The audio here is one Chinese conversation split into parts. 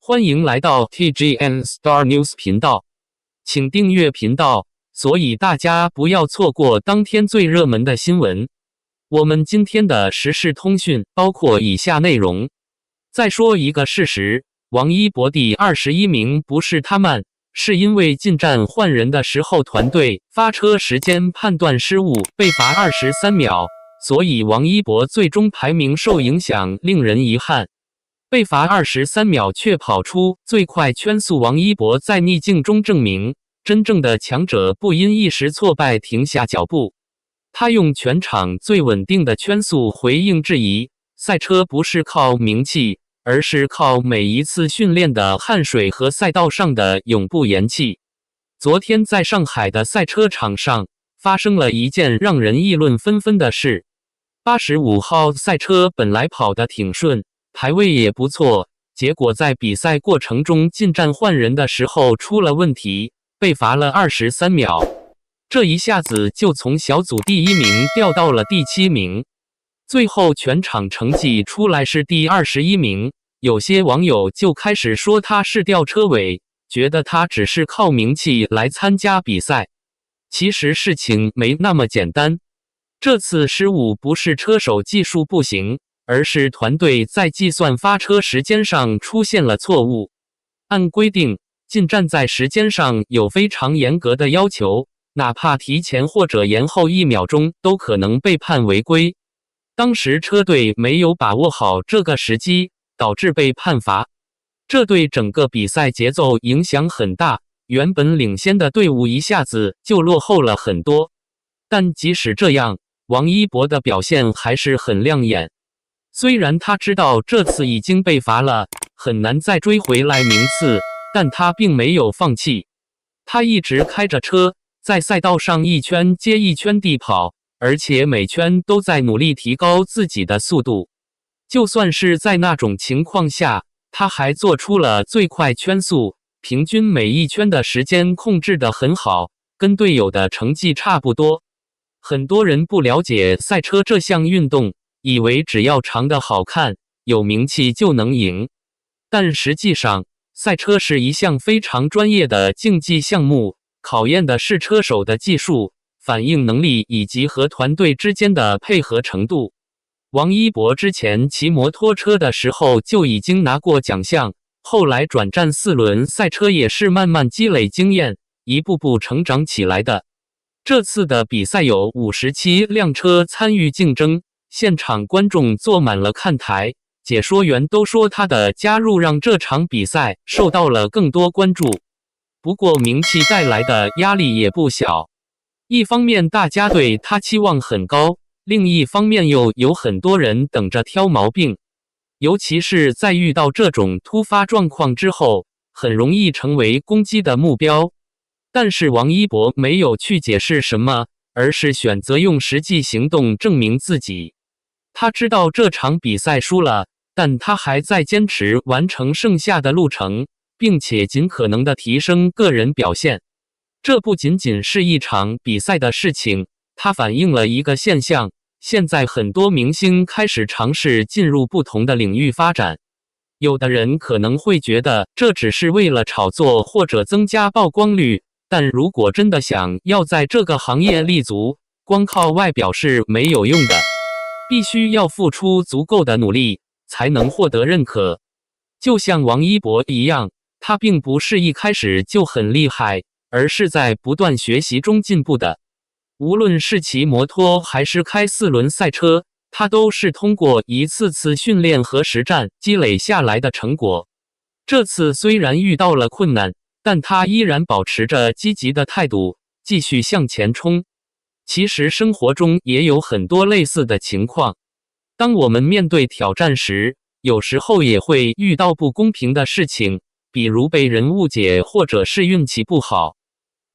欢迎来到 TGN Star News 频道，请订阅频道，所以大家不要错过当天最热门的新闻。我们今天的时事通讯包括以下内容。再说一个事实，王一博第21名不是他们，是因为进站换人的时候团队发车时间判断失误，被罚23秒，所以王一博最终排名受影响，令人遗憾。被罚23秒却跑出最快圈速，王一博在逆境中证明，真正的强者不因一时挫败停下脚步。他用全场最稳定的圈速回应质疑，赛车不是靠名气，而是靠每一次训练的汗水和赛道上的永不言弃。昨天在上海的赛车场上，发生了一件让人议论纷纷的事。85号赛车本来跑得挺顺，排位也不错，结果在比赛过程中进站换人的时候出了问题，被罚了23秒。这一下子就从小组第1名掉到了第7名。最后全场成绩出来是第21名，有些网友就开始说他是吊车尾，觉得他只是靠名气来参加比赛。其实事情没那么简单，这次失误不是车手技术不行，而是团队在计算发车时间上出现了错误。按规定，进站在时间上有非常严格的要求，哪怕提前或者延后1秒钟都可能被判违规。当时车队没有把握好这个时机，导致被判罚，这对整个比赛节奏影响很大，原本领先的队伍一下子就落后了很多。但即使这样，王一博的表现还是很亮眼。虽然他知道这次已经被罚了，很难再追回来名次，但他并没有放弃。他一直开着车，在赛道上一圈接一圈地跑，而且每圈都在努力提高自己的速度。就算是在那种情况下，他还做出了最快圈速，平均每一圈的时间控制得很好，跟队友的成绩差不多。很多人不了解赛车这项运动，以为只要长得好看，有名气就能赢。但实际上，赛车是一项非常专业的竞技项目，考验的是车手的技术、反应能力以及和团队之间的配合程度。王一博之前骑摩托车的时候就已经拿过奖项，后来转战4轮赛车也是慢慢积累经验，一步步成长起来的。这次的比赛有57辆车参与竞争，现场观众坐满了看台，解说员都说他的加入让这场比赛受到了更多关注。不过名气带来的压力也不小，一方面大家对他期望很高，另一方面又有很多人等着挑毛病，尤其是在遇到这种突发状况之后，很容易成为攻击的目标。但是王一博没有去解释什么，而是选择用实际行动证明自己。他知道这场比赛输了，但他还在坚持完成剩下的路程，并且尽可能的提升个人表现。这不仅仅是一场比赛的事情，它反映了一个现象，现在很多明星开始尝试进入不同的领域发展。有的人可能会觉得这只是为了炒作或者增加曝光率，但如果真的想要在这个行业立足，光靠外表是没有用的，必须要付出足够的努力，才能获得认可。就像王一博一样，他并不是一开始就很厉害，而是在不断学习中进步的。无论是骑摩托还是开4轮赛车，他都是通过一次次训练和实战积累下来的成果。这次虽然遇到了困难，但他依然保持着积极的态度，继续向前冲。其实生活中也有很多类似的情况，当我们面对挑战时，有时候也会遇到不公平的事情，比如被人误解或者是运气不好。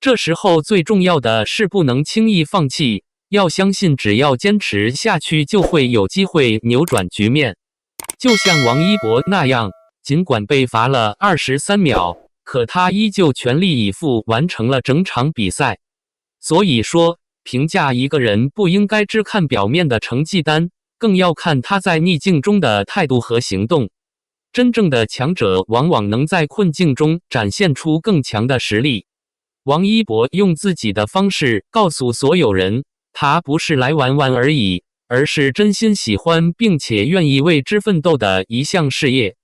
这时候最重要的是不能轻易放弃，要相信只要坚持下去就会有机会扭转局面。就像王一博那样，尽管被罚了23秒，可他依旧全力以赴完成了整场比赛。所以说，评价一个人不应该只看表面的成绩单，更要看他在逆境中的态度和行动。真正的强者往往能在困境中展现出更强的实力。王一博用自己的方式告诉所有人，他不是来玩玩而已，而是真心喜欢并且愿意为之奋斗的一项事业。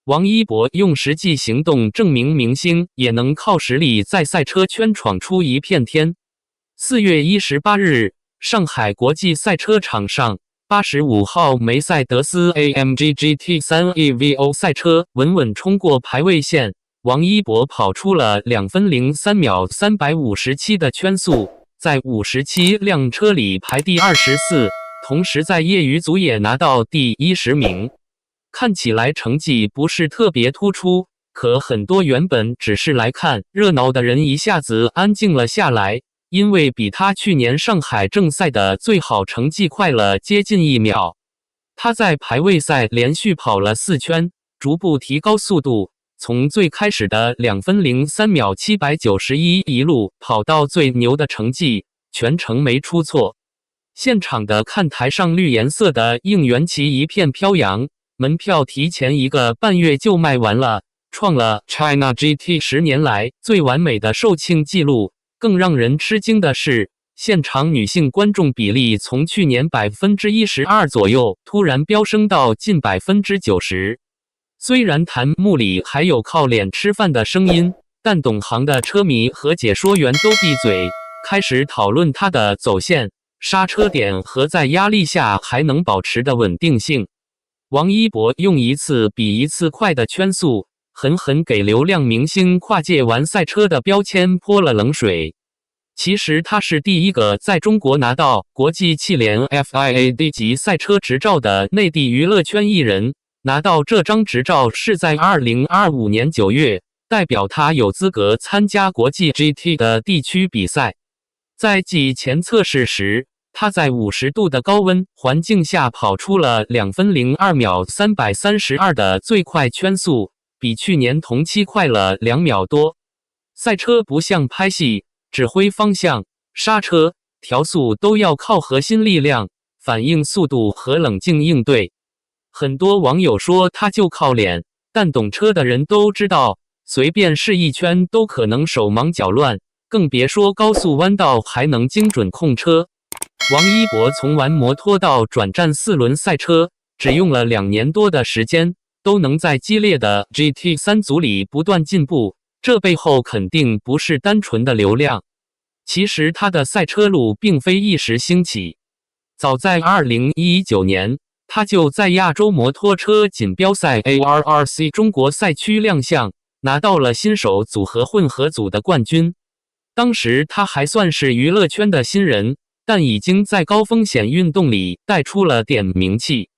王一博用实际行动证明明星也能靠实力在赛车圈闯出一片天。4月18日，上海国际赛车场上，85号梅赛德斯 AMG GT3 EVO 赛车稳稳冲过排位线，王一博跑出了2分03秒357的圈速，在57辆车里排第24，同时在业余组也拿到第10名。看起来成绩不是特别突出，可很多原本只是来看热闹的人一下子安静了下来，因为比他去年上海正赛的最好成绩快了接近1秒。他在排位赛连续跑了4圈，逐步提高速度，从最开始的2分03秒791一路跑到最牛的成绩，全程没出错。现场的看台上绿颜色的应援旗一片飘扬，门票提前1个半月就卖完了，创了 China GT 10年来最完美的售罄纪录。更让人吃惊的是，现场女性观众比例从去年12%左右突然飙升到近90%。虽然弹幕里还有靠脸吃饭的声音，但懂行的车迷和解说员都闭嘴，开始讨论他的走线、刹车点和在压力下还能保持的稳定性。王一博用一次比一次快的圈速，狠狠给流量明星跨界玩赛车的标签泼了冷水。其实他是第一个在中国拿到国际汽联 FIA 级赛车执照的内地娱乐圈艺人，拿到这张执照是在2025年9月，代表他有资格参加国际 GT 的地区比赛。在季前测试时，他在50度的高温环境下跑出了2分02秒332的最快圈速，比去年同期快了2秒多。赛车不像拍戏，指挥方向、刹车、调速都要靠核心力量、反应速度和冷静应对。很多网友说他就靠脸，但懂车的人都知道，随便试一圈都可能手忙脚乱，更别说高速弯道还能精准控车。王一博从玩摩托到转战4轮赛车，只用了2年多的时间，都能在激烈的 GT3 组里不断进步，这背后肯定不是单纯的流量。其实他的赛车路并非一时兴起，早在2019年，他就在亚洲摩托车锦标赛 ARRC 中国赛区亮相，拿到了新手组合混合组的冠军。当时他还算是娱乐圈的新人，但已经在高风险运动里带出了点名气。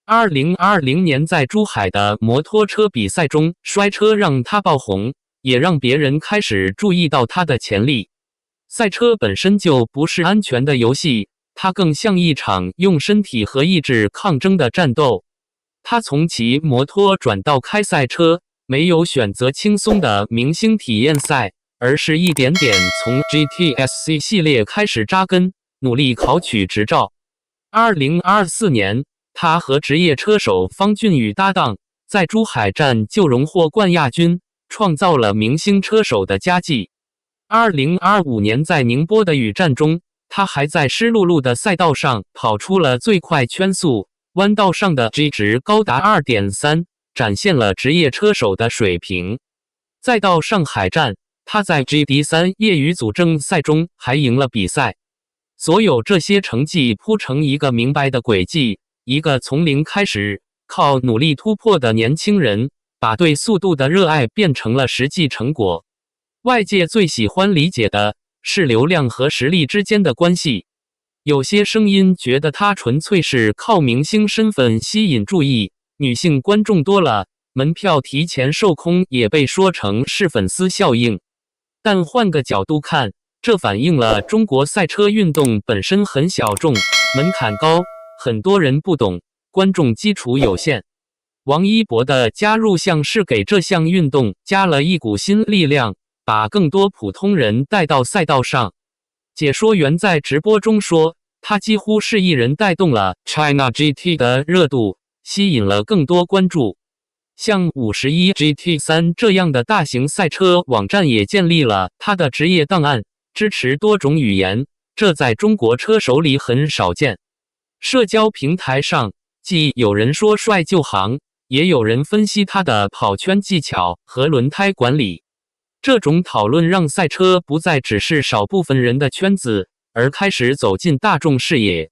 2020年在珠海的摩托车比赛中摔车让他爆红，也让别人开始注意到他的潜力。赛车本身就不是安全的游戏，它更像一场用身体和意志抗争的战斗。他从骑摩托转到开赛车，没有选择轻松的明星体验赛，而是一点点从 GTSC 系列开始扎根，努力考取执照。2024年，他和职业车手方俊宇搭档，在珠海站就荣获冠亚军，创造了明星车手的佳绩。2025年在宁波的雨战中，他还在湿漉漉的赛道上跑出了最快圈速，弯道上的 G 值高达 2.3， 展现了职业车手的水平。再到上海站，他在 GT3 业余组争赛中还赢了比赛。所有这些成绩铺成一个明白的轨迹，一个从零开始，靠努力突破的年轻人，把对速度的热爱变成了实际成果。外界最喜欢理解的是流量和实力之间的关系。有些声音觉得他纯粹是靠明星身份吸引注意，女性观众多了，门票提前售空也被说成是粉丝效应。但换个角度看，这反映了中国赛车运动本身很小众，门槛高，很多人不懂，观众基础有限。王一博的加入像是给这项运动加了一股新力量，把更多普通人带到赛道上。解说员在直播中说，他几乎是一人带动了 China GT 的热度，吸引了更多关注。像51 GT3 这样的大型赛车网站也建立了它的职业档案，支持多种语言，这在中国车手里很少见。社交平台上，既有人说帅就行，也有人分析他的跑圈技巧和轮胎管理。这种讨论让赛车不再只是少部分人的圈子，而开始走进大众视野。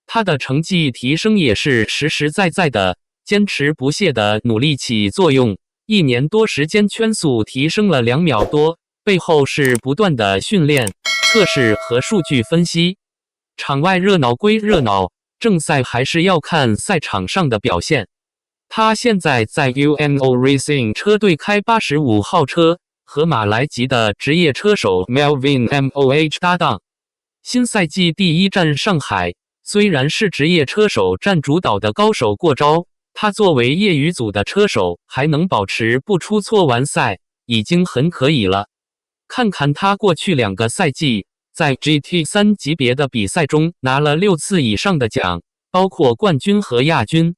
他的成绩提升也是实实在在的，坚持不懈的努力起作用，1年多时间圈速提升了2秒多，背后是不断的训练、测试和数据分析。场外热闹归热闹，正赛还是要看赛场上的表现。他现在在 UNO Racing 车队开85号车，和马来籍的职业车手 Melvin MOH 搭档。新赛季第一站上海，虽然是职业车手占主导的高手过招，他作为业余组的车手还能保持不出错完赛，已经很可以了。看看他过去2个赛季，在 GT3 级别的比赛中拿了6次以上的奖，包括冠军和亚军。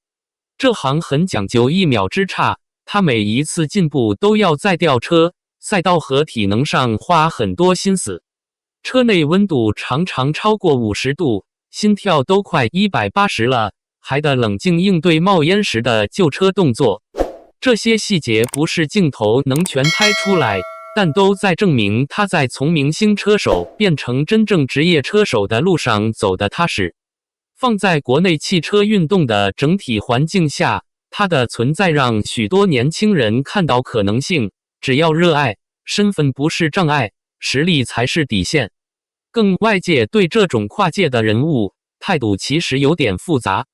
这行很讲究1秒之差，他每一次进步都要再吊车，赛道和体能上花很多心思。车内温度常常超过50度，心跳都快180了，还得冷静应对冒烟时的救车动作。这些细节不是镜头能全拍出来，但都在证明他在从明星车手变成真正职业车手的路上走得踏实。放在国内汽车运动的整体环境下，它的存在让许多年轻人看到可能性。只要热爱，身份不是障碍，实力才是底线。外界对这种跨界的人物态度其实有点复杂，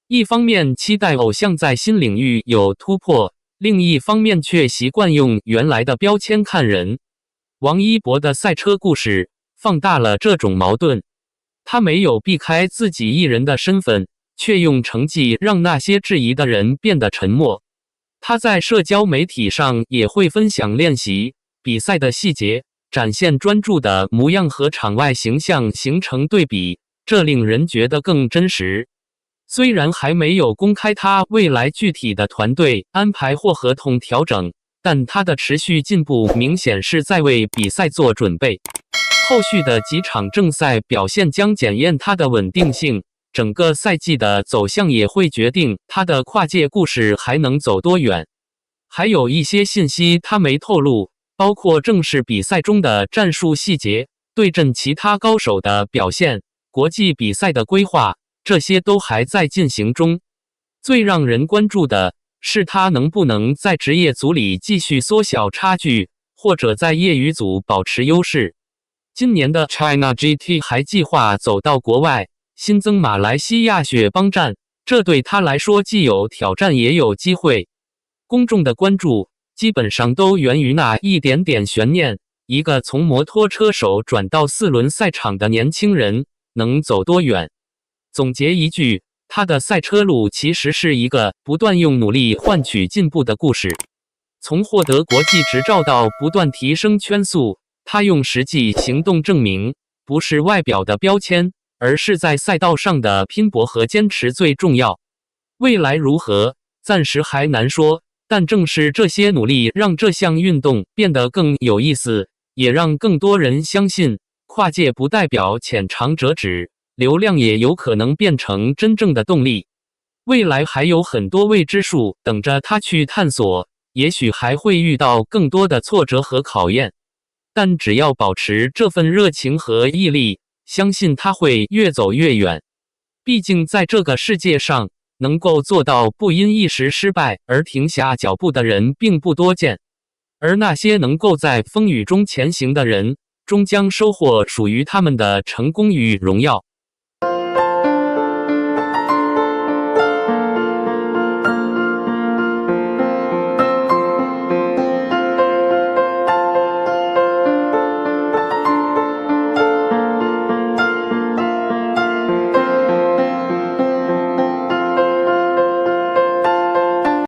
一方面期待偶像在新领域有突破，另一方面却习惯用原来的标签看人。王一博的赛车故事放大了这种矛盾。他没有避开自己艺人的身份，却用成绩让那些质疑的人变得沉默。他在社交媒体上也会分享练习、比赛的细节，展现专注的模样和场外形象形成对比，这令人觉得更真实。虽然还没有公开他未来具体的团队安排或合同调整，但他的持续进步明显是在为比赛做准备。后续的几场正赛表现将检验他的稳定性，整个赛季的走向也会决定他的跨界故事还能走多远。还有一些信息他没透露，包括正式比赛中的战术细节、对阵其他高手的表现、国际比赛的规划，这些都还在进行中。最让人关注的是他能不能在职业组里继续缩小差距，或者在业余组保持优势。今年的 China GT 还计划走到国外，新增马来西亚雪邦站，这对他来说既有挑战也有机会。公众的关注基本上都源于那一点点悬念，一个从摩托车手转到4轮赛场的年轻人能走多远。总结一句，他的赛车路其实是一个不断用努力换取进步的故事。从获得国际执照到不断提升圈速，他用实际行动证明，不是外表的标签，而是在赛道上的拼搏和坚持最重要。未来如何，暂时还难说，但正是这些努力让这项运动变得更有意思，也让更多人相信，跨界不代表浅尝辄止，流量也有可能变成真正的动力。未来还有很多未知数等着他去探索，也许还会遇到更多的挫折和考验。但只要保持这份热情和毅力，相信他会越走越远。毕竟在这个世界上，能够做到不因一时失败而停下脚步的人并不多见，而那些能够在风雨中前行的人，终将收获属于他们的成功与荣耀。